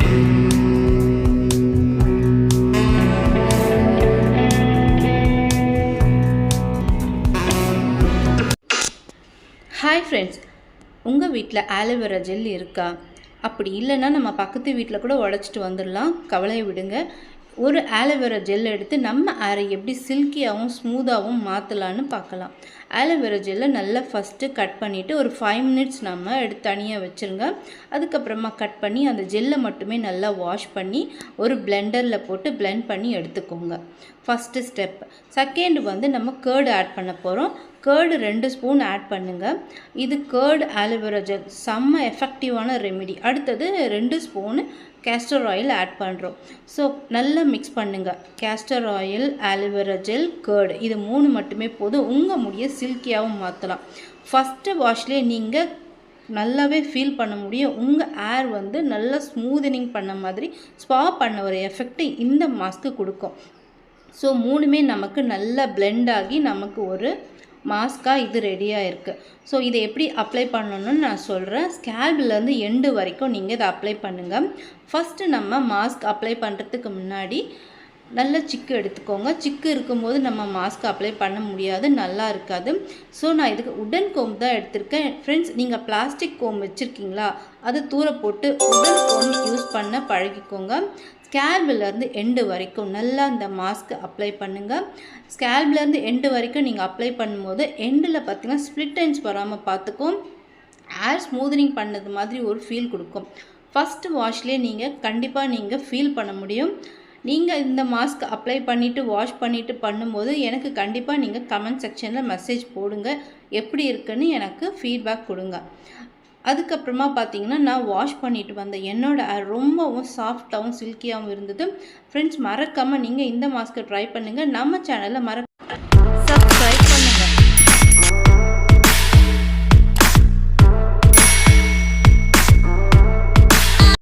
Hi friends, உங்கள் வீட்டில் aloe vera gel இருக்கா? அப்படி இல்லைன்னா நம்ம பக்கத்து வீட்டில் கூட உடச்சிட்டு வந்துடலாம், கவலையை விடுங்க. ஒரு ஆலோவேரா ஜெல் எடுத்து நம்ம ஹேரை எப்படி சில்கியாகவும் ஸ்மூத்தாகவும் மாற்றலான்னு பார்க்கலாம். ஆலோவேரா ஜெல்லை நல்லா ஃபஸ்ட்டு கட் பண்ணிவிட்டு ஒரு 5 மினிட்ஸ் நம்ம எடுத்து தனியாக வச்சுருங்க. அதுக்கப்புறமா கட் பண்ணி அந்த ஜெல்லை மட்டுமே நல்லா வாஷ் பண்ணி ஒரு பிளெண்டரில் போட்டு பிளெண்ட் பண்ணி எடுத்துக்கோங்க. First step. செகண்ட் நம்ம கேர்டு ஆட் பண்ண போகிறோம். கேர்டு 2 ஸ்பூன் ஆட் பண்ணுங்கள். இது கேர்டு ஆலோவேரா ஜெல் செம்ம எஃபெக்டிவான ரெமிடி. அடுத்தது 2 ஸ்பூனு கேஸ்டர் ஆயில் ஆட் பண்ணுறோம். ஸோ நல்லா மிக்ஸ் பண்ணுங்கள். Castor oil, aloe vera gel, curd இது 3 மட்டுமே போதும். உங்கள் முடியை சில்கியாகவும் மாற்றலாம். ஃபஸ்ட்டு வாஷ்லேயே நீங்கள் நல்லாவே ஃபீல் பண்ண முடியும். உங்கள் ஹேர் நல்லா ஸ்மூதனிங் பண்ண மாதிரி ஸ்பா பண்ண ஒரு எஃபெக்ட் இந்த மாஸ்க்கு கொடுக்கும். ஸோ 3மே நமக்கு நல்லா பிளெண்ட் ஆகி நமக்கு ஒரு மாஸ்காக இது ரெடியாக இருக்குது. ஸோ இதை எப்படி அப்ளை பண்ணணும்னு நான் சொல்கிறேன். ஸ்கேல்ப்லேருந்து எண்டு வரைக்கும் நீங்கள் இதை அப்ளை பண்ணுங்கள். ஃபஸ்ட்டு நம்ம மாஸ்க் அப்ளை பண்ணுறதுக்கு முன்னாடி நல்ல சிக்கு எடுத்துக்கோங்க. சிக்கு இருக்கும்போது நம்ம மாஸ்க் அப்ளை பண்ண முடியாது, நல்லா இருக்காது. ஸோ நான் இதுக்கு உடன் கோம் தான் எடுத்திருக்கேன். ஃப்ரெண்ட்ஸ், நீங்கள் பிளாஸ்டிக் கோம் வச்சுருக்கீங்களா? அதை தூர போட்டு உடன் கோம் யூஸ் பண்ண பழகிக்கோங்க. ஸ்கேல்ப்லேருந்து எண்டு வரைக்கும் நல்லா இந்த மாஸ்க்கு அப்ளை பண்ணுங்கள். ஸ்கேல்ப்லேருந்து எண்டு வரைக்கும் நீங்கள் அப்ளை பண்ணும்போது எண்டில் பார்த்தீங்கன்னா ஸ்ப்ளிட் எண்ட்ஸ் வராமல் பார்த்துக்கும். ஹேர் ஸ்மூதனிங் பண்ணது மாதிரி ஒரு ஃபீல் கொடுக்கும். ஃபஸ்ட்டு வாஷ்லேயே நீங்கள் கண்டிப்பாக ஃபீல் பண்ண முடியும். நீங்கள் இந்த மாஸ்க் அப்ளை பண்ணிவிட்டு வாஷ் பண்ணிவிட்டு பண்ணும்போது எனக்கு கண்டிப்பாக நீங்கள் கமெண்ட் செக்ஷனில் மெசேஜ் போடுங்க. எப்படி இருக்குன்னு எனக்கு ஃபீட்பேக் கொடுங்க. அதுக்கப்புறமா பார்த்தீங்கன்னா நான் வாஷ் பண்ணிட்டு வந்தேன். என்னோட ஹேர் ரொம்பவும் சாஃப்டாகவும் சில்கியாகவும் இருந்தது. ஃப்ரெண்ட்ஸ், மறக்காமல் நீங்கள் இந்த மாஸ்க்கை ட்ரை பண்ணுங்கள். நம்ம சேனலில்